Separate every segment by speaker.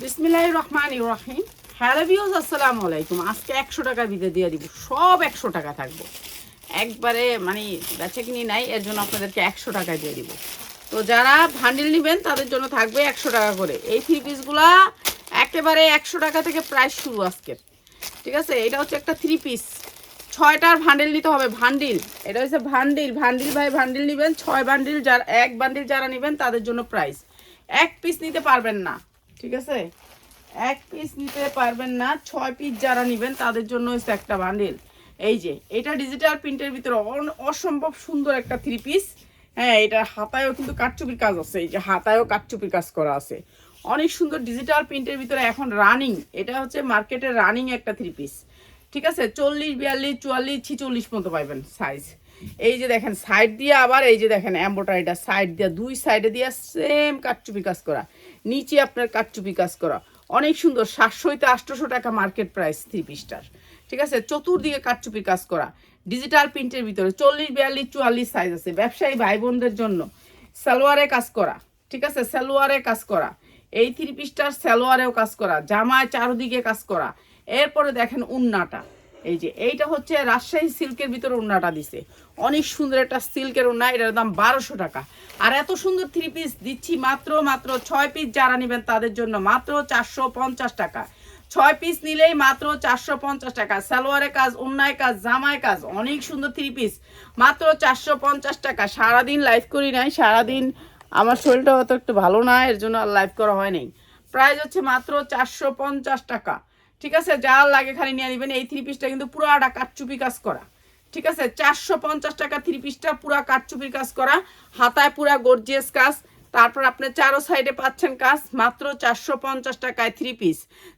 Speaker 1: বিসমিল্লাহির রহমানির রহিম। Hello viewers, আসসালামু আলাইকুম। আজকে 100 টাকার ভিতরে দিয়ে দিব, সব 100 টাকা থাকবো একবারে, মানে বেচে কিনি নাই, এর জন্য আপনাদেরকে 100 টাকায় দিয়ে দিব। তো যারা ভান্ডিল নেবেন তাদের জন্য থাকবে 100 টাকা করে। এই থ্রি পিসগুলা একেবারে 100 টাকা থেকে প্রাইস শুরু আজকের, ঠিক আছে। এটা হচ্ছে একটা থ্রি পিস, 6টার ভান্ডিল নিতে হবে। ভান্ডিল, এটা হচ্ছে ভান্ডিল। ভান্ডিল ভাই ভান্ডিল নেবেন, 6 বান্ডিল, যারা এক বান্ডিল যারা নেবেন তাদের জন্য প্রাইস। এক পিস নিতে পারবেন না, ঠিক আছে, এক পিস নিতে পারবেন না। 6 পিস যারা নেবেন তাদের জন্য হচ্ছে একটা বান্ডিল। এই যে এটা ডিজিটাল প্রিন্টের ভিতরে অসম্ভব সুন্দর একটা থ্রি পিস। হ্যাঁ, এটা হাতায়ও কিন্তু কাটচুপির কাজ আছে, এই যে হাতায়ও কাটচুপির কাজ করা আছে, অনেক সুন্দর ডিজিটাল প্রিন্টের ভিতরে এখন রানিং। এটা হচ্ছে মার্কেটে রানিং একটা থ্রি পিস, ঠিক আছে। 40, 42, 44, 46 পর্যন্ত পাইবেন সাইজ। এই যে দেখেন সাইড দিয়ে, আবার এই যে দেখেন এমব্রয়ডারিটা সাইড দিয়ে, দুই সাইডে দিয়ে সেম কাটচুপি কাজ করা, নিচে আপনার কাটচুপি কাজ করা, অনেক সুন্দর। 700 থেকে 800 টাকা মার্কেট প্রাইস থ্রি পিসটার, ঠিক আছে। চতুর্দিকে কাটচুপি কাজ করা ডিজিটাল প্রিন্টের ভিতরে 40, 42, 44 সাইজ আছে। ব্যবসায়ী ভাই বোনদের জন্য সালোয়ারে কাজ করা, ঠিক আছে, সালোয়ারে কাজ করা। এই থ্রি পিসটার সালোয়ারেও কাজ করা, জামায় চারদিকে কাজ করা। এরপরে দেখেন উন্নাটা, এই যে এইটা হচ্ছে রাজশাহী সিল্কের ভিতরে উন্নাটা দিছে, অনেক সুন্দর একটা সিল্কের উন্না। এটার দাম 1200 টাকা। আর এত সুন্দর থ্রি পিস দিচ্ছি মাত্র 6 পিস যারা নেবেন তাদের জন্য মাত্র 450 টাকা। 6 পিস নিলেই মাত্র 450 টাকা। সালোয়ারে কাজ, উন্নায় কাজ, জামায় কাজ, অনেক সুন্দর থ্রি পিস মাত্র 450 টাকা। সারাদিন লাইভ করি নাই, সারাদিন আমার শরীরটা অত একটু ভালো না, এর জন্য আর লাইভ করা হয় নাই। প্রাইস হচ্ছে মাত্র 450 টাকা, ঠিক আছে। যার লাগে খালি নিয়ে নেবেন। এই থ্রি পিসটা কিন্তু পুরাটা কাটচুপি কাজ করা, ঠিক আছে। 450 টাকা থ্রি পিসটা পুরা কাটচুপির কাজ করা, হাতায় পুরা গর্জিয়াস কাজ। তারপর আপনি চারো সাইডে পাচ্ছেন কাজ, মাত্র 450 টাকায় থ্রি পিস।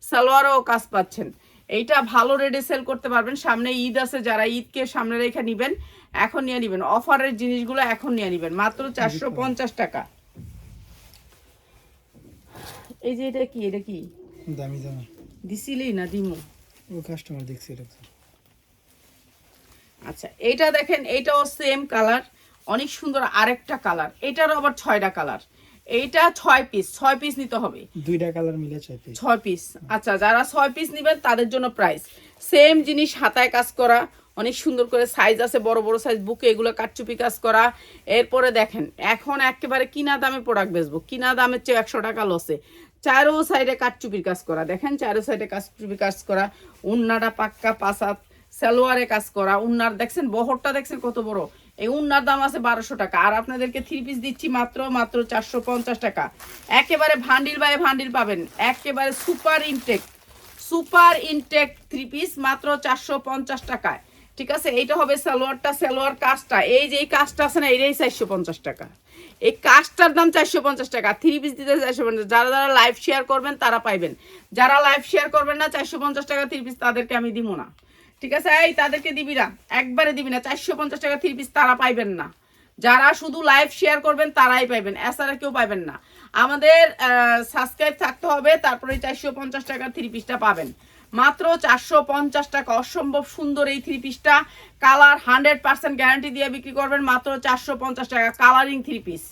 Speaker 1: সালোয়ারও কাজ পাচ্ছেন। এইটা ভালো রেটে সেল করতে পারবেন। সামনে ঈদ আছে, যারা ঈদকে সামনে রেখে নেবেন এখন নিয়ে নেবেন। অফারের জিনিসগুলো এখন নিয়ে নেবেন মাত্র 450 টাকা। এই যে এটা কি, এটা কি
Speaker 2: দামি দামি
Speaker 1: দিছিলি না দিমু?
Speaker 2: ও কাস্টমার দেখছি এটা।
Speaker 1: আচ্ছা, এইটা দেখেন, এইটাও সেম কালার, অনেক সুন্দর আরেকটা কালার। এটারও আবার 6টা কালার। এইটা 6 পিস, 6 পিস নিতে হবে,
Speaker 2: দুইটা কালার মিলে 6 পিস।
Speaker 1: 6 পিস। আচ্ছা, যারা 6 পিস নেবেন তাদের জন্য প্রাইস সেম জিনিস, হাতায় কাজ করা, অনেক সুন্দর করে সাইজ আছে, বড় বড় সাইজ বুকে, এগুলো কাটচুপি কাজ করা। এরপরে দেখেন এখন একেবারে কিনা দামে প্রোডাক্ট বেচবো, কিনা দামের চেয়ে 100 টাকা লসে। চারো সাইডে কাটচুপির কাজ করা, দেখেন চারো সাইডে কাটচুপি কাজ করা। উন্নাটা পাক্কা পাসাত, সালোয়ারে কাজ করা। উন্নার দেখছেন বহরটা, দেখছেন কত বড়। এই উন্নার দাম আছে 1200 টাকা। আর আপনাদেরকে থ্রি পিস দিচ্ছি মাত্র 450 টাকা। একেবারে ভান্ডিল বাই ভান্ডিল পাবেন, একেবারে সুপার ইনটেক থ্রি পিস মাত্র 450 টাকায়, ঠিক আছে। এইটা হবে সালোয়ারটা, সালোয়ার কাজটা, এই যে এই কাজটা আছে না, এটাই 450 টাকা। এই কাজটার দাম 450 টাকা, থ্রি পিস দিতে 450। যারা যারা লাইভ শেয়ার করবেন তারা পাইবেন, যারা লাইভ শেয়ার করবেন না 450 টাকা থ্রি পিস তাদেরকে আমি দিব না, ঠিক আছে। এই তাদেরকে দিবি না, একবারে দিবি না। 450 টাকা থ্রি পিস তারা পাইবেন না, যারা শুধু লাইভ শেয়ার করবেন তারাই পাইবেন, এছাড়া কেউ পাইবেন না। আমাদের সাবস্ক্রাইব থাকতে হবে, তারপরে 450 টাকা থ্রি পিসটা পাবেন মাত্র 450 টাকা। অসম্ভব সুন্দর এই থ্রি পিসটা, কালার 100% গ্যারান্টি দিয়ে বিক্রি করবেন মাত্র 450 টাকা। কালারিং থ্রি পিস,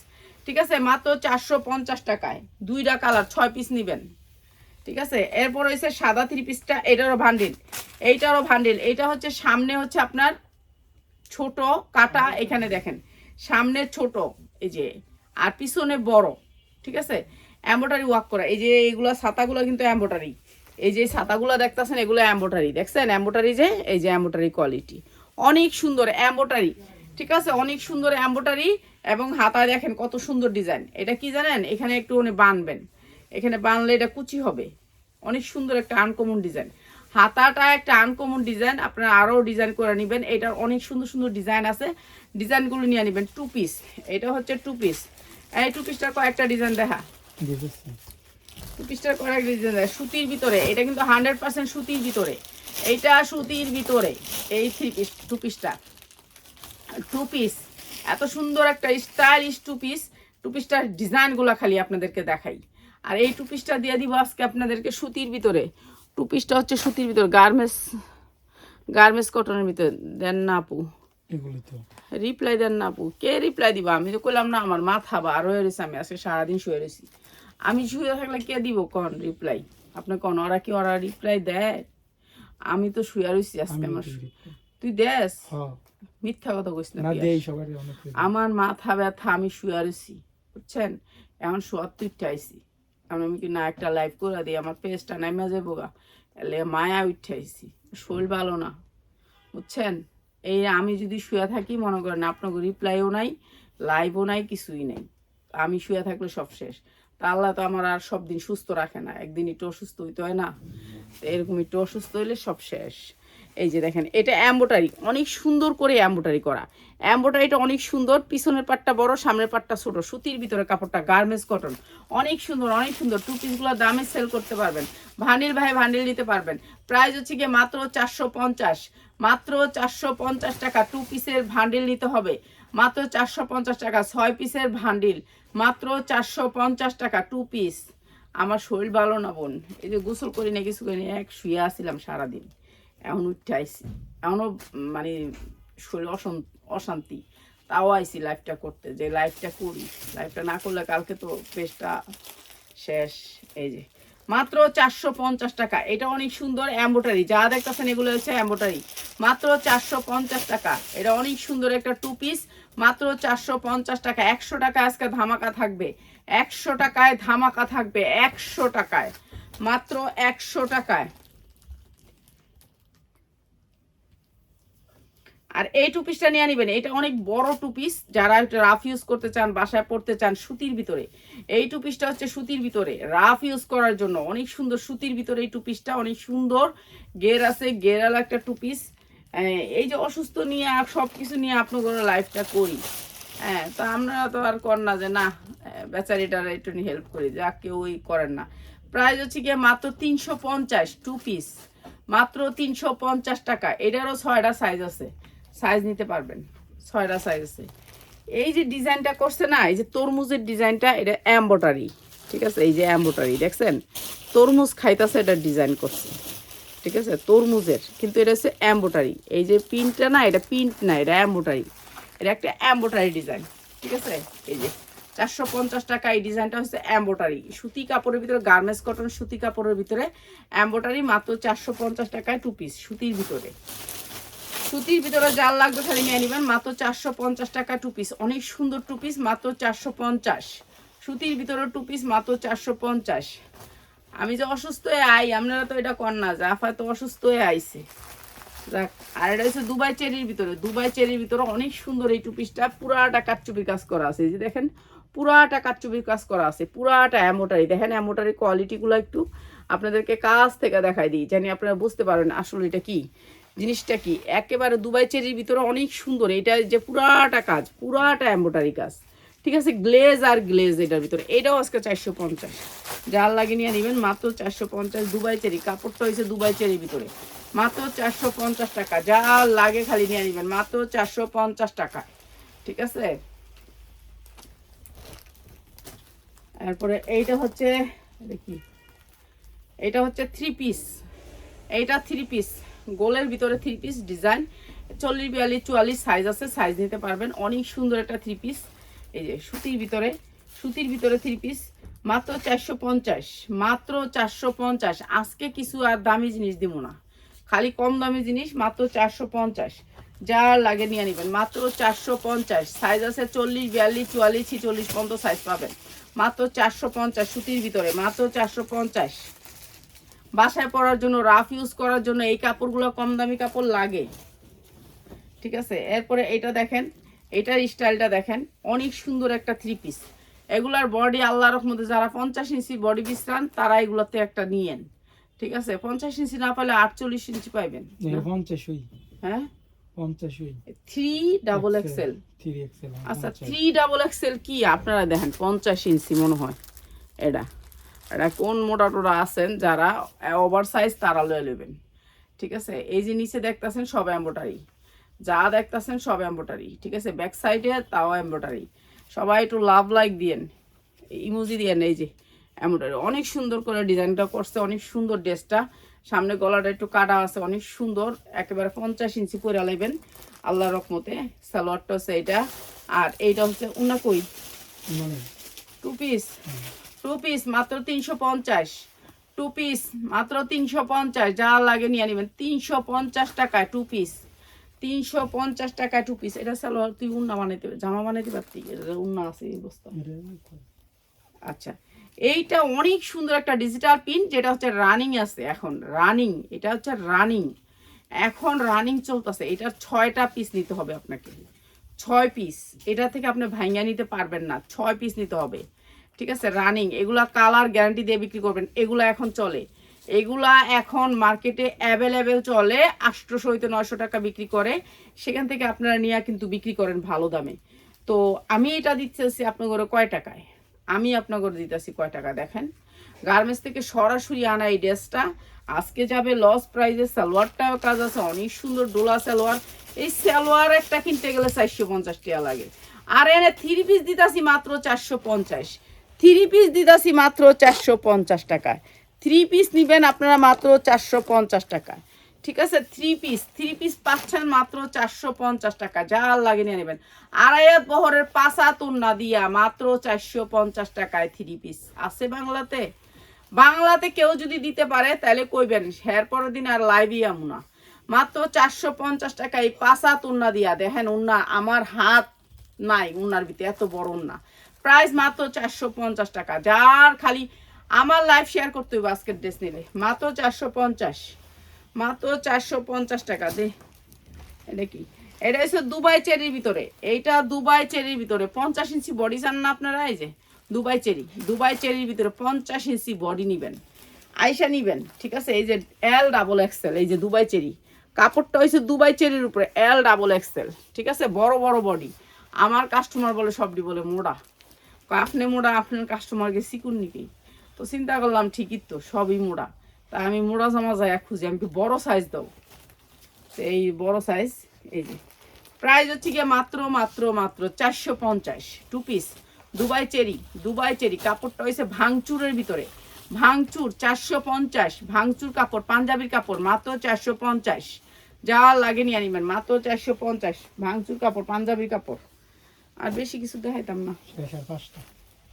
Speaker 1: ঠিক আছে, মাত্র 450 টাকায়। দুইটা কালার, 6 পিস নেবেন, ঠিক আছে। এরপর হচ্ছে সাদা থ্রি পিসটা, এটারও ভান্ডিল, এইটারও ভান্ডিল। এইটা হচ্ছে সামনে হচ্ছে আপনার ছোট কাটা, এখানে দেখেন সামনে ছোট, এই যে, আর পিছনে বড়, ঠিক আছে। এমব্রয়ডারি ওয়ার্ক করা, এই যে এইগুলো ছাতাগুলো কিন্তু এমব্রয়ডারি, এই যে ছাতাগুলো দেখতেছেন এগুলো এমব্রয়ডারি, দেখছেন এমব্রয়ডারি, যে এই যে এমব্রয়ডারি কোয়ালিটি, অনেক সুন্দর এমব্রয়ডারি, ঠিক আছে, অনেক সুন্দর এমব্রয়ডারি। এবং হাতায় দেখেন কত সুন্দর ডিজাইন। এটা কি জানেন, এখানে একটু বানবেন, এখানে বানলে এটা কুচি হবে, অনেক সুন্দর একটা আনকমন ডিজাইন। হাতাটা একটা আনকমন ডিজাইন, আপনারা আরও ডিজাইন করে নেবেন। এটার অনেক সুন্দর সুন্দর ডিজাইন আছে, ডিজাইনগুলো নিয়ে নেবেন। টু পিস, এটা হচ্ছে টু পিস। এই টু পিসটার কয়েকটা ডিজাইন দেখা, টু পিসটার কয়েকটা ডিজাইন দেখা সুতির ভিতরে। এটা কিন্তু 100% সুতির ভিতরে, এইটা সুতির ভিতরে। এই থ্রি পিস, টু পিসটা টু পিস, এত সুন্দর একটা স্টাইলিশ টু পিস। টু পিসটার ডিজাইনগুলো খালি আপনাদেরকে দেখাই। আর এই টু পিসটা দিয়ে দিব আজকে আপনাদেরকে সুতির ভিতরে। টু পিসটা হচ্ছে সুতির ভিতরে, গার্মেন্টস কটনের ভিতরে দেন না আপু,
Speaker 2: এগুলো তো
Speaker 1: রিপ্লাই দেন না আপু, কে রিপ্লাই দিবা? আমি তো কইলাম না আমার মাথা বার হয়ে রয়েছে, আমি আজকে সারাদিন শুয়ে রয়েছি। আমি শুয়ে থাকলে কে দিব কন রিপ্লাই? আপনি কন ওরা রিপ্লাই দেয়? আমি তো শুয়ে রয়েছি আজকে।
Speaker 2: আমি
Speaker 1: আমার
Speaker 2: দিই reply।
Speaker 1: তুই দেস?
Speaker 2: হ্যাঁ
Speaker 1: মিথ্যা কথা কইস না
Speaker 2: না
Speaker 1: পিয়াস।
Speaker 2: দেই সবারই অনেক দেই।
Speaker 1: আমার মাথা ব্যথা, আমি শুয়ে রয়েছি বুঝছেন। এখন শোয়ার তুইটা আইছি, এখন আমি কি না একটা লাইভ করে দিই, আমার পেজটা নাইমা যাবো গা, এলে মায়া উঠে আইছি, শরীর ভালো না বুঝছেন। এই আমি যদি শুয়ে থাকি মনে করেন আপনাকে রিপ্লাইও নাই, লাইভও নাই, কিছুই নেই। আমি শুয়ে থাকলে সব শেষ। তা আল্লাহ তো আমার আর সব দিন সুস্থ রাখে না, একদিন একটু অসুস্থ হইতে হয় না? তো এরকম একটু অসুস্থ হইলে সব শেষ। এই যে দেখেন, এটা এমব্রয়ডারি, অনেক সুন্দর করে এমব্রয়ডারি করা। এমব্রয়ডারিটা অনেক সুন্দর, পিছনের পাটটা বড়, সামনের পাটটা ছোট, সুতির ভিতরে কাপড়টা, গার্মেন্টস কটন, অনেক সুন্দর অনেক সুন্দর। টু পিসগুলো দামে সেল করতে পারবেন, ভান্ডিল ভাই ভান্ডিল নিতে পারবেন। প্রাইস হচ্ছে গিয়ে মাত্র 450, মাত্র 450 টাকা। টু পিসের ভান্ডিল নিতে হবে মাত্র 450 টাকা, 6 পিসের ভান্ডিল মাত্র 450 টাকা টু পিস। আমার শরীর ভালো না বোন, এই যে গোসল করি না কিছু করি না, এক শুয়ে আসছিলাম সারাদিন, এখন উঠতে আইসি, এখনও মানে শরীর অশান্তি, তাও আইসি লাইভটা করতে, যে লাইভটা করি। লাইভটা না করলে কালকে তো পেজটা শেষ। এই যে মাত্র 450 টাকা, এটা অনেক সুন্দর এমব্রয়ডারি, যা দেখতেছেন এগুলো হচ্ছে এমব্রয়ডারি, মাত্র 450 টাকা। এটা অনেক সুন্দর একটা টু পিস, মাত্র 450 টাকা। 100 টাকা আজকে ধামাকা থাকবে, 100 টাকায় ধামাকা থাকবে, 100 টাকায়, মাত্র 100 টাকায়। আর এই টু পিসটা নিয়ে নিবেন, এটা অনেক বড় টু পিস, যারা একটু রাফ ইউজ করতে চান, বাসায় পড়তে চান সুতির ভিতরে, এই টু পিসটা হচ্ছে সুতির ভিতরে রাফ ইউজ করার জন্য অনেক সুন্দর। সুতির ভিতরে এই টু পিসটা অনেক সুন্দর, গের আছে, গেরাল একটা টু পিস। এই যে অসুস্থ নিয়ে আর সব কিছু নিয়ে আপনাদের লাইফটা করি, হ্যাঁ, তা আমরা তো আর কর না যে না বেচারিটার একটু হেল্প করি, যা কেউই করেন না। প্রাইস হচ্ছে গিয়ে মাত্র 350 টু পিস, মাত্র 350 টাকা। এটারও 6টা সাইজ আছে, সাইজ নিতে পারবেন, 6টা সাইজ আছে। এই যে ডিজাইনটা করছে না, এই যে তরমুজের ডিজাইনটা, এটা এমব্রয়ডারি, ঠিক আছে। এই যে এমব্রয়ডারি দেখছেন, তরমুজ খাইতেছে, এটা ডিজাইন করছে, ঠিক আছে, তরমুজের, কিন্তু এটা হচ্ছে এমব্রয়ডারি। এই যে প্রিন্টটা না, এটা প্রিন্ট না, এটা এমব্রয়ডারি, এটা একটা এমব্রয়ডারি ডিজাইন, ঠিক আছে। এই যে 450 টাকা, এই ডিজাইনটা হচ্ছে এমব্রয়ডারি, সুতি কাপড়ের ভিতরে, গার্মেন্টস কটন সুতি কাপড়ের ভিতরে এমব্রয়ডারি, মাত্র 450 টাকায় টু পিস সুতির ভিতরে। সুতির ভিতরে জাল লাগবে খালি নিয়ে নেবেন, মাত্র 450 টাকা টু পিস, অনেক সুন্দর টু পিস, মাত্র 450। সুতির ভিতরে টু পিস মাত্র 450। আমি যে অসুস্থ হয়ে আই, আপনারা তো এটা কর না, জাফা তো অসুস্থ হয়ে আইছে যাক। আর এটা হচ্ছে দুবাই চেরির ভিতরে, দুবাই চেরির ভিতরে অনেক সুন্দর এই টু পিসটা, পুরাটা কাটচুপির কাজ করা আছে, এই যে দেখেন পুরাটা কাটচুপির কাজ করা আছে, পুরাটা এমব্রয়ডারি। দেখেন এমব্রয়ডারি কোয়ালিটিগুলো একটু আপনাদেরকে কাছ থেকে দেখাই দিই, জানি আপনারা বুঝতে পারবেন আসলে এটা কি জিনিসটা কি। একেবারে দুবাই চেরির ভিতরে অনেক সুন্দর, এটা যে পুরাটা কাজ, পুরাটা এমব্রয়ডারি কাজ, ঠিক আছে। গ্লেজ আর গ্লেজ এটার ভিতরে, এটাও আজকে 450, জাল লাগিয়ে নিয়ে নেবেন মাত্র 450। দুবাই চেরি, কাপড়টা হয়েছে দুবাই চেরির ভিতরে, মাত্র 450 টাকা, যা লাগে খালি নিয়ে নেবেন মাত্র 450 টাকা, ঠিক আছে। তারপরে এইটা হচ্ছে দেখি, এটা হচ্ছে থ্রি পিস, এইটা থ্রি পিস গোলের ভিতরে থ্রি পিস ডিজাইন, 40, 42, 44 সাইজ আছে, সাইজ নিতে পারবেন। অনেক সুন্দর একটা থ্রি পিস, এই যে সুতির ভিতরে, সুতির ভিতরে থ্রি পিস, মাত্র 450, মাত্র 450। আজকে কিছু আর দামি জিনিস দিব না, খালি কম দামি জিনিস, মাত্র 450, যা লাগে নিয়ে নেবেন মাত্র 450। সাইজ আছে 40, 42, 44, 46 পর্যন্ত সাইজ পাবেন, মাত্র 450 সুতির ভিতরে, মাত্র 450। বাসায় পরার জন্য, রাফ ইউজ করার জন্য এই কাপড়গুলো কম দামি কাপড় লাগে, ঠিক আছে। এরপরে এটা দেখেন, এটার স্টাইলটা দেখেন, অনেক সুন্দর একটা থ্রি পিস। এগুলার বডি আল্লাহর রহমতে যারা 50 ইঞ্চি বডি পিস চান তারা এগুলোতে একটা নিয়েন, ঠিক আছে। 50 ইঞ্চি না পাইলে 48 ইঞ্চি পাইবেন,
Speaker 2: 50
Speaker 1: হ্যাঁ
Speaker 2: 50
Speaker 1: 3XL।
Speaker 2: 3XL
Speaker 1: আচ্ছা 3XL কি আপনারা দেখেন 50 ইঞ্চি মনে হয়, এটা এটা কোন মোটা টোটা আছেন যারা ওভার সাইজ তারা লয়ে নেবেন, ঠিক আছে। এই যে নিচে দেখতেছেন সব এমব্রয়ডারি, যা দেখতেছেন সব এমব্রয়ডারি, ঠিক আছে। ব্যাক সাইডে তাও এমব্রয়ডারি। সবাই একটু লাভ লাইক দিয়েন, ইমোজি দিয়েন। এই যে এমব্রয়ডারি অনেক সুন্দর করে ডিজাইনটা করছে, অনেক সুন্দর ড্রেসটা। সামনে গলাটা একটু কাটা আছে, অনেক সুন্দর, একেবারে 50 ইঞ্চি করে লাইবেন আল্লাহর রহমতে। সালোয়ারটা হচ্ছে এইটা, আর এইটা হচ্ছে উন্না কই
Speaker 2: মানে
Speaker 1: 2 পিস, 2 পিস মাত্র 350, 2 পিস মাত্র 350, যা লাগে নিয়ে নেবেন 350 টাকায় 2 পিস, 350 টাকায় 2 পিস। এটা সালোয়ার তুই উন্না বানাইতে জামা বানাইতে পারতি, এটা উন্না আছে এই বস্তা। আচ্ছা, এইটা অনেক সুন্দর একটা ডিজিটাল পিন, যেটা হচ্ছে রানিং আছে এখন, রানিং, এটা হচ্ছে রানিং, এখন রানিং চলতেছে। এটার 6টা পিস নিতে হবে আপনাকে, 6 পিস। এটা থেকে আপনি ভাঙিয়ে নিতে পারবেন না, 6 পিস নিতে হবে, ঠিক আছে। রানিং, এগুলা কালার গ্যারান্টি দিয়ে বিক্রি করবেন। এগুলা এখন চলে, এগুলা এখন মার্কেটে অ্যাভেলেবেল চলে, 800 হইতে 900 টাকা বিক্রি করে। সেখান থেকে আপনারা নিয়ে কিন্তু বিক্রি করেন ভালো দামে। তো আমি এটা দিতেছি আপনাদের কয় টাকায়, আমি আপনাদের দিতেছি কয় টাকা দেখেন। গার্মেন্টস থেকে সরাসরি আনা এই ড্রেসটা আজকে যাবে লস প্রাইজে। সালোয়ারটাও কাজ আছে, অনেক সুন্দর ডোলা সালোয়ার। এই সালোয়ার একটা কিনতে গেলে 450 টাকা লাগে, আর এনে 3 পিস দিতাছি মাত্র 450, 3 পিস দিতাছি মাত্র 450 টাকায়। 3 পিস নিবেন আপনারা মাত্র 450 টাকায়, ঠিক আছে। 3 পিস পাচ্ছেন মাত্র 450 টাকা, যা লাগে নিয়ে নেবেন। আড়াইয়াত বহরের 5 হাত ওন্না দিয়া মাত্র 450 টাকায় 3 পিস আছে বাংলাতে। বাংলাতে কেউ যদি দিতে পারে তাহলে কইবেন, এর পরের দিন আর লাইভই আমু না। মাত্র 450 টাকায় 5 হাত ওন্না দিয়া, দেখেন ওন্না আমার হাত নাই ওন্নার ভিতরে, এত বড় ওন্না। প্রাইস মাত্র 450 টাকা, যার খালি আমার লাইভ শেয়ার করতে হবে আজকের ড্রেস নিলে মাত্র 450, মাত্র 450 টাকা দে। এটা কি, এটা হচ্ছে দুবাই চেরির ভিতরে, এইটা দুবাই চেরির ভিতরে 50 ইঞ্চি বডি চান না আপনারা, এই যে দুবাই চেরি, দুবাই চেরির ভিতরে 50 ইঞ্চি বডি নিবেন, আইসা নিবেন, ঠিক আছে। এই যে L XL, এই যে দুবাই চেরি, কাপড়টা হয়েছে দুবাই চেরির উপরে L XL, ঠিক আছে। বড় বড় বডি, আমার কাস্টমার বলে সবটি বলে মোড়া, আপনি মোড়া, আপনার কাস্টমারকে চিকুন নিকি। তো চিন্তা করলাম ঠিকই তো, সবই মোড়া, তাই আমি মোড়া জামা যাই খুঁজি, আমি বড় সাইজ দাও, এই বড় সাইজ। এই যে প্রাইস হচ্ছে গিয়ে মাত্র মাত্র মাত্র 450, 2 piece Dubai cherry, Dubai cherry. কাপড়টা হয়েছে ভাঙচুরের ভিতরে, ভাঙচুর 450, ভাঙচুর কাপড়, পাঞ্জাবির কাপড় মাত্র 450, যা লাগে নিয়ে নিবেন মাত্র 450, ভাঙচুর কাপড়, পাঞ্জাবির কাপড়। আর বেশি কিছু দেখাইতাম না,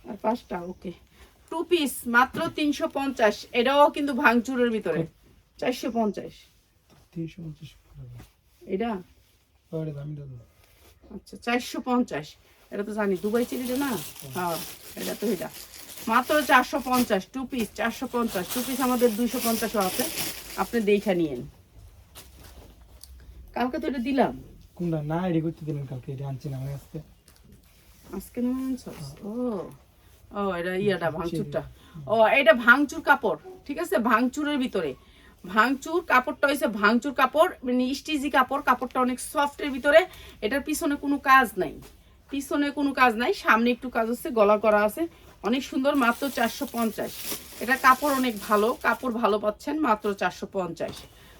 Speaker 1: আর 5টা ওকে। 2 পিস মাত্র 350, এটাও কিন্তু ভাঙচুরের ভিতরে 450,
Speaker 2: 350
Speaker 1: এটা আচ্ছা 450, এটা তো জানি দুবাই চেরিটা না, হ্যাঁ এটা তো এটা মাত্র 450, 2 পিস 450, 2 পিস আমাদের 250 আছে, আপনি দেখে নিয়েন। কালকে তো এটা দিলাম,
Speaker 2: কোনটা না এডি করতে দিলেন কালকে, এটা আনছি না আমার কাছে
Speaker 1: আজকে না আনছস? ও ও এটা ইয়াটা ভাঙচুরটা, ও এটা ভাঙচুর কাপড়, ঠিক আছে। ভাঙচুরের ভিতরে, ভাঙচুর কাপড়টা হয়েছে ভাঙচুর কাপড়, মানে স্টিজি কাপড়, কাপড়টা অনেক সফটের ভিতরে। এটার পিছনে কোনো কাজ নাই, পিছনে কোনো কাজ নাই, সামনে একটু কাজ আছে, গলা করা আছে, অনেক সুন্দর, মাত্র 450। এটা কাপড় অনেক ভালো, কাপড় ভালো পাচ্ছেন মাত্র 450।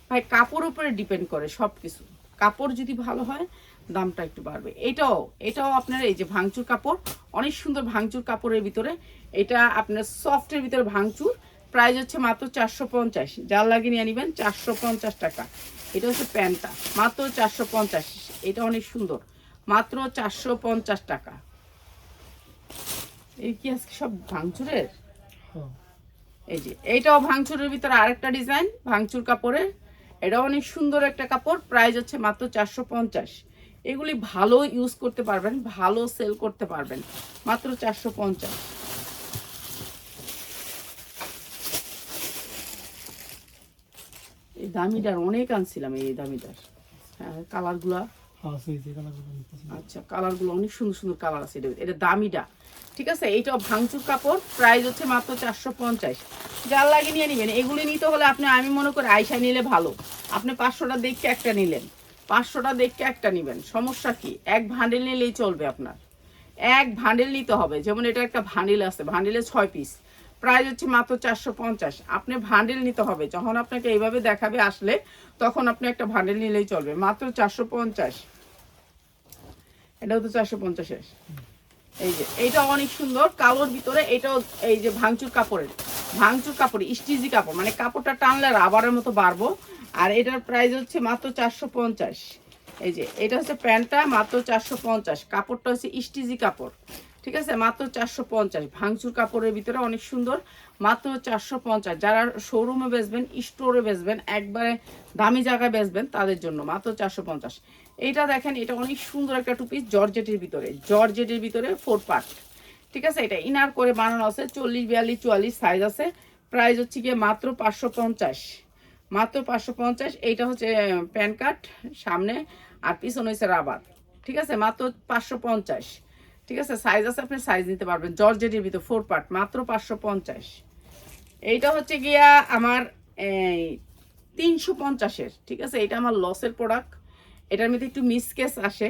Speaker 1: ভাই কাপড় উপরে ডিপেন্ড করে সব কিছু, কাপড় যদি ভালো হয় দামটা একটু বাড়বে। এটাও এটাও আপনার এই যে ভাঙচুর কাপড়, অনেক সুন্দর ভাঙচুর কাপড়ের ভিতরে, এটা আপনার সফটের ভিতরে ভাঙচুর। প্রাইস হচ্ছে মাত্র 450, যার লাগে নিয়ে নেবেন 450 টাকা। এটা হচ্ছে প্যান্টটা মাত্র 450, এটা অনেক সুন্দর, মাত্র 450 টাকা। এই কি আজকে সব ভাঙচুরের, এই যে এইটাও ভাঙচুরের ভিতরে আরেকটা ডিজাইন ভাঙচুর কাপড়ের, এটাও অনেক সুন্দর একটা কাপড়। প্রাইস হচ্ছে মাত্র 450। এগুলি ভালো ইউজ করতে পারবেন, ভালো সেল করতে পারবেন, মাত্র 450। এই দামিটার অনেক আনছিলাম, এই দামিটার, হ্যাঁ কালারগুলা, আচ্ছা কালারগুলো অনেক সুন্দর সুন্দর কালার আছে। এটা দামিটা, ঠিক আছে। এইটাও ভাঙচুর কাপড়, প্রাইস হচ্ছে মাত্র 450, যার লাগে নিয়ে নেবেন। এগুলি নিতে হলে আপনি, আমি মনে করি আয়সা নিলে ভালো, আপনি 500টা দেখে একটা নিলেন, 500টা দেখে একটা নেবেন, সমস্যা কি, এক ভান্ডেল নিলেই চলবে আপনার, এক ভান্ডেল নিতে হবে। যেমন এটা একটা ভান্ডেল আছে, ভান্ডেলে 6 পিস, প্রাইস হচ্ছে মাত্র 450। আপনি ভান্ডেল নিতে হবে, যখন আপনাকে এইভাবে দেখাবে আসলে, তখন আপনি একটা ভান্ডেল নিলেই চলবে, মাত্র 450। এটাও তো 450-এর। এই যে এইটা অনেক সুন্দর কালোর ভিতরে, এটাও এই যে ভাঙচুর কাপড়ের, ভাঙচুর কাপড় স্টিজি কাপড়, মানে কাপড়টা টানলে রাবারের মতো বাড়বো। আর এটার প্রাইস হচ্ছে মাত্র 450, এই যে এটা হচ্ছে প্যান্টটা মাত্র 450, কাপড়টা হচ্ছে স্টিজি কাপড়, ঠিক আছে, মাত্র 450, ভাঙচুর কাপড়ের ভিতরে অনেক সুন্দর, মাত্র 450। যারা শোরুমে বেচবেন, স্টোরে বেচবেন, একবারে দামি জায়গায় বেচবেন, তাদের জন্য মাত্র 450। এইটা দেখেন, এটা অনেক সুন্দর একটা টু পিস, জর্জেটের ভিতরে, জর্জেটের ভিতরে 4 পার্ট, ঠিক আছে। এটা ইনার করে বানানো আছে, 40, 42, 44 সাইজ আছে। প্রাইস হচ্ছে গিয়ে মাত্র 550, মাত্র 550। এইটা হচ্ছে প্যান কার্ড সামনে, আর পিছনে হচ্ছে রাবার, ঠিক আছে, মাত্র 550, ঠিক আছে। সাইজ আছে, আপনি সাইজ নিতে পারবেন, জর্জেটের ভিতর 4 পার্ট, মাত্র 550। এইটা হচ্ছে গিয়া আমার 350-এর, ঠিক আছে। এটা আমার লসের প্রোডাক্ট, এটার মধ্যে একটু মিসকেস আসে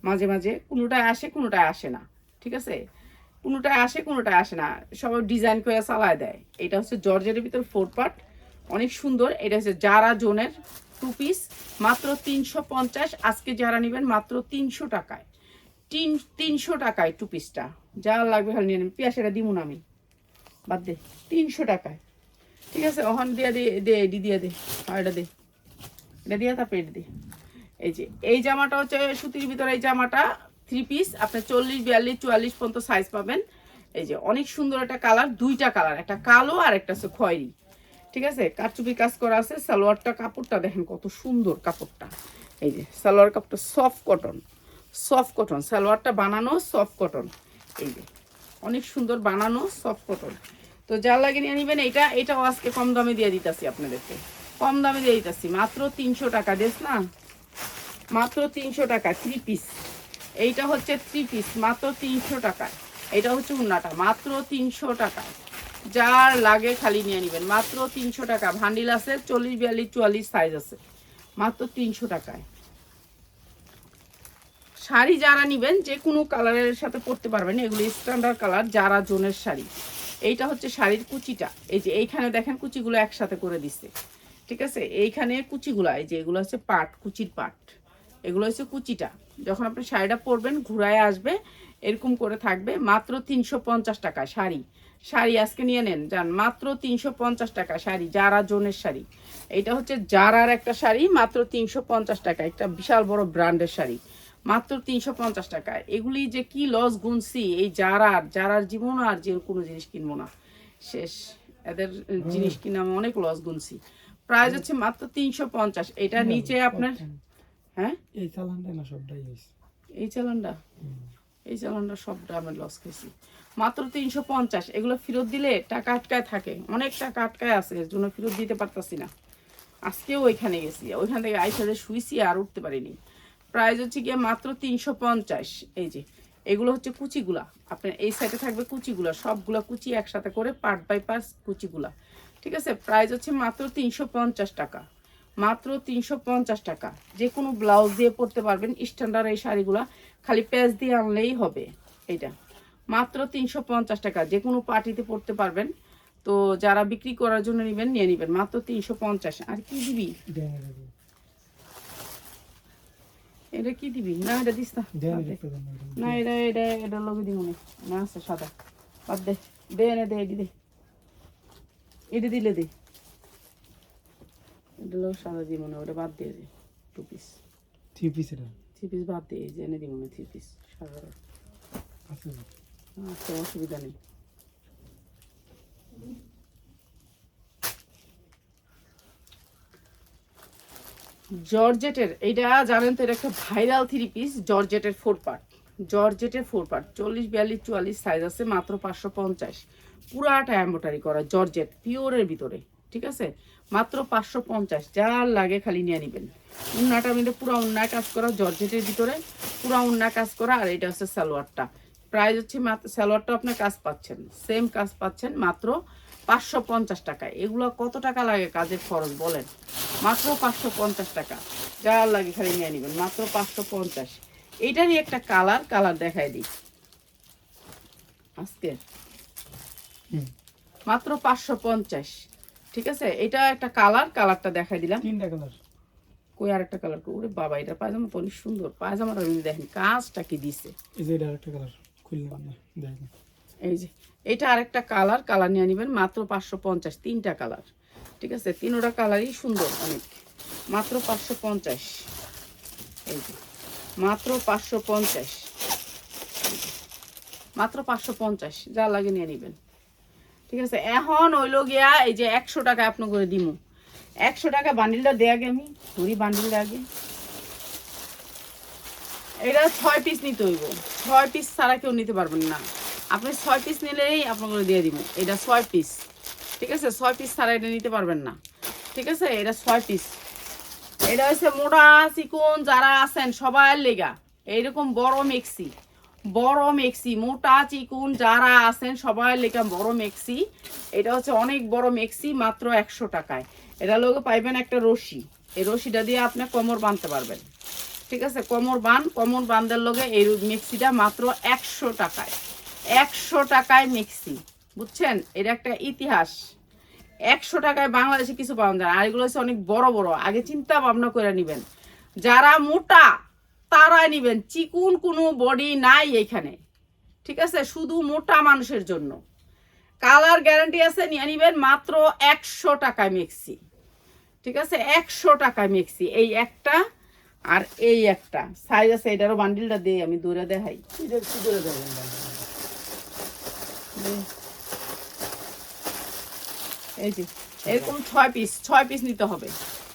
Speaker 1: মাঝে মাঝে, কোনোটায় আসে কোনোটায় আসে না, ঠিক আছে, কোনোটায় আসে কোনোটায় আসে না, সবাই ডিজাইন করে চালায় দেয়। এটা হচ্ছে জর্জেটের ভিতর 4 পার্ট, অনেক সুন্দর। এটা হচ্ছে জারা জোনের 2 পিস, মাত্র 350। আজকে যারা নেবেন মাত্র 300 টাকায়, 300 টাকায় 2 পিসটা, যা লাগবে খালি নিয়ে নেবেন। পিয়াসেটা দিব না আমি, বাদ দে, 300 টাকায়, ঠিক আছে। ওখান দিয়ে দে এডি দিয়ে দে, আর এটা দে, এটা দিয়ে তারপরে এটা দে। এই যে এই জামাটা হচ্ছে সুতির ভিতরে, এই জামাটা 3 পিস, আপনি 40, 42, 44 পর্যন্ত সাইজ পাবেন। এই যে অনেক সুন্দর একটা কালার, দুইটা কালার, একটা কালো আর একটা হচ্ছে খয়েরি, ঠিক আছে। কারচুপি কাজ করা আছে। সালোয়ারটা, কাপড়টা দেখেন কত সুন্দর কাপড়টা, এই যে সালোয়ার কাপড়টা সফট কটন, সফট কটন, সালোয়ারটা বানানো সফট কটন, এই যে অনেক সুন্দর বানানো সফট কটন। তো যা লাগে নিয়ে নেবেন। এটাও আজকে কম দামে দিয়ে দিতেছি আপনাদেরকে, কম দামে দিয়ে দিতেছি, মাত্র 300 টাকা দেশ না, মাত্র 300 টাকা 3 পিস। এইটা হচ্ছে 3 পিস, মাত্র 300 টাকা। এটা হচ্ছে উন্নাটা, মাত্র 300 টাকা। যার লাগে খালি নিয়ে নেবেন, মাত্র 300 টাকা। ভান্ডিল আছে 40, 42, 44 সাইজ আছে, মাত্র 300 টাকায়। শাড়ি যারা নেবেন যে কোনো কালারের সাথে পরতে পারবেন, এগুলো স্ট্যান্ডার্ড কালার, যারা জোনের শাড়ি। এইটা হচ্ছে শাড়ির কুচিটা, এই যে এইখানে দেখেন কুচিগুলো একসাথে করে দিচ্ছে, ঠিক আছে। এইখানে কুচিগুলো, এই যে এগুলো হচ্ছে পাট, কুচির পাট, এগুলো হচ্ছে কুচিটা। যখন আপনি শাড়িটা পরবেন ঘুরায় আসবে, এরকম করে থাকবে। মাত্র 350 টাকা শাড়ি, শাড়ি আজকে নিয়ে নেন যান, মাত্র 350 টাকা শাড়ি, যারা জোনের শাড়ি। এইটা হচ্ছে জারার একটা শাড়ি, মাত্র 350 টাকা, একটা বিশাল বড় ব্র্যান্ডের শাড়ি, মাত্র 350 টাকা। এগুলি যে কি লস গুনছি, এই যারার জীবন আর যে কোনো জিনিস কিনবো না, শেষ। এদের জিনিস কিনে আমি অনেক লস গুনছি। প্রাইস হচ্ছে মাত্র 350। এটা নিচে আপনার, হ্যাঁ
Speaker 2: এই চালানটা না সবটাই হয়েছে।
Speaker 1: এই চালানটা, এই চালানটা সবটা আমি লস খেয়েছি। মাত্র 350। এগুলো ফেরত দিলে টাকা আটকায় থাকে, অনেক টাকা আটকায় আছে, এর জন্য ফেরত দিতে পারতাছি না। আজকেও ওইখানে গেছি, ওইখান থেকে আইসারে শুইছি আর উঠতে পারিনি। প্রাইস হচ্ছে গিয়ে মাত্র 350। এই যে এগুলো হচ্ছে কুচিগুলা, আপনার এই সাইডে থাকবে কুচিগুলা, সবগুলা কুচি একসাথে করে পার্ট বাই পার্ট কুচিগুলা, ঠিক আছে। প্রাইস হচ্ছে মাত্র 350 টাকা, মাত্র 350 টাকা। যে কোনো ব্লাউজ দিয়ে পরতে পারবেন, স্ট্যান্ডার্ড এই শাড়িগুলা, খালি প্যাচ দিয়ে আনলেই হবে। এটা মাত্র 350 টাকা, যে কোনো পার্টিতে পরতে পারবেন। তো যারা বিক্রি করার জন্য নেবেন নিয়ে নেবেন, মাত্র 350। আর কি দিবি, এটা কি দিবি, না এটা দিস না, না এটা এটা এটা লগে দিব না, আছে সাদা, বাদ দে, দে এনে দে, এটি দে, এটি দিলে দে, এটা লোক সাদা দিব না, ওটা বাদ দিয়ে দে। 2 পিস,
Speaker 2: 3 পিস, এটা
Speaker 1: 3 পিস বাদ দিয়ে যে এনে দিব না, 3 পিস সাদা,
Speaker 2: আছে।
Speaker 1: আচ্ছা অসুবিধা নেই। জর্জেটের, এইটা জানেন তো, এটা একটা ভাইরাল 3 পিস, জর্জেটের 4 পার্ট, জর্জেটের 4 পার্ট, 40, 42, 44 সাইজ আছে, মাত্র 550। পুরাটা এমব্রয়ডারি করা জর্জেট পিওরের ভিতরে, ঠিক আছে, মাত্র 550। যার লাগে খালি নিয়ে নেবেন। উন্নাটার মধ্যে পুরা উন্না কাজ করা, জর্জেটের ভিতরে পুরা উন্না কাজ করা। আর এটা হচ্ছে সালোয়ারটা, প্রাইস হচ্ছে মাত্র, সালোয়ারটা আপনার কাজ পাচ্ছেন, সেম কাজ পাচ্ছেন, মাত্র 550 টাকায়। এগুলো কত টাকা লাগে কাজের খরচ বলেন, মাত্র 550 টাকা। যার লাগে খালি নিয়ে নেবেন, মাত্র 550। এইটারই একটা কালার দেখাই দিই আজকে, মাত্র 550, ঠিক আছে। এটা একটা কালারটা দেখাই দিলাম,
Speaker 2: 3টা কালার।
Speaker 1: কই আর একটা কালার, ওরে বাবা, এটা পায়জামা তো অনেক সুন্দর, পায়জামাটা দেখেন কাজটা কি দিছে।
Speaker 2: এই যে এটা আরেকটা কালার, খুললাম না, দেখেন
Speaker 1: এই যে এটা আরেকটা কালার নিয়ে নেবেন, মাত্র 550। 3টা কালার, ঠিক আছে, 3টা কালারই সুন্দর অনেক, মাত্র 550। এই যে মাত্র 550, মাত্র 550, যা লাগে নিয়ে নেবেন। ঠিক আছে, এখন হইল গিয়া এই যে 100 টাকা আপনি করে দিমু। 100 টাকা বান্ডিলটা দেয়া আগে আমি ধরি, বান্ডিলটা আগে। এটা 6 পিস নিতে হইব, 6 পিস ছাড়া কেউ নিতে পারবেন না। আপনি 6 পিস নিলেই আপনাকে দিয়ে দিব। এটা 6 পিস, ঠিক আছে, 6 পিস ছাড়া এটা নিতে পারবেন না। ঠিক আছে, এটা 6 পিস। এটা হচ্ছে মোটা চিকন যারা আছেন সবার লেগা, এইরকম বড় মেক্সি, বড় মেক্সি, মোটা চিকুন যারা আছেন সবার লেগা বড় মেক্সি। এটা হচ্ছে অনেক বড় মেক্সি, মাত্র 100 টাকায়। এটা লোক পাইবেন একটা রশি, এই রশিটা দিয়ে আপনি কোমর বাঁধতে পারবেন। ঠিক আছে, কোমর বাঁধের লগে এই মিক্সিটা মাত্র 100 টাকায়। 100 টাকায় মিক্সি, বুঝছেন? এটা একটা ইতিহাস। 100 টাকায় বাংলাদেশে কিছু পাওয়া যায়। আর এগুলো হচ্ছে অনেক বড় বড়, আগে চিন্তা ভাবনা করে নিবেন। যারা মোটা তারা নিবেন, চিকুন কোনো বডি নাই এখানে। ঠিক আছে, শুধু মোটা মানুষের জন্য। কালার গ্যারান্টি আছে, নিয়ে নিবেন মাত্র 100 টাকায় মিক্সি। ঠিক আছে, 100 টাকায় মিক্সি। এই একটা আর এই একটা সাইজ আছে, এটারও বান্ডিলটা দেই আমি দূরে দেখাই। এই যে এরকম 6 পিস, 6 পিস নিতে হবে,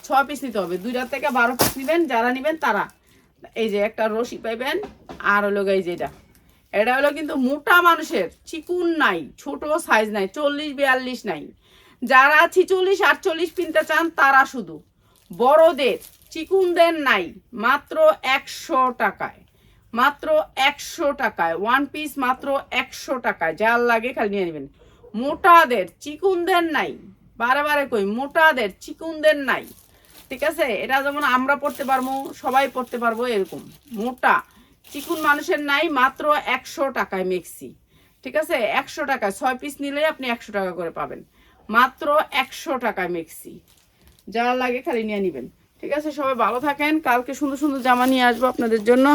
Speaker 1: 6 পিস নিতে হবে। 2টা থেকে 12 পিস নেবেন, যারা নেবেন তারা। এই যে একটা রশি পাইবেন, আর হলো এই যে এটা হলো কিন্তু মোটা মানুষের, চিকুন নাই, ছোট সাইজ নাই, 40-42 নাই। যারা 46-48 কিনতে চান তারা শুধু, বড়দের চিকুনদের নাই, মাত্র 100 টাকায়, মাত্র 100 টাকায় 1 পিস, মাত্র 100 টাকায়। যার লাগে খালি নিয়ে নেবেন। মোটাদের চিকুনদের নাই, বারে কই, মোটাদের চিকুনদের নাই। ঠিক আছে, এটা যেমন আমরা পড়তে পারবো, সবাই পড়তে পারবো, এরকম মোটা চিকুন মানুষের নাই, মাত্র 100 টাকায় মিক্সি। ঠিক আছে, 100 টাকায় 6 পিস নিলে আপনি 100 টাকা করে পাবেন, মাত্র 100 টাকায় মিক্সি। যা লাগে খালি নিয়ে নেবেন। ঠিক আছে, সবাই ভালো থাকেন। কালকে সুন্দর সুন্দর জামা নিয়ে আসবো আপনাদের জন্য।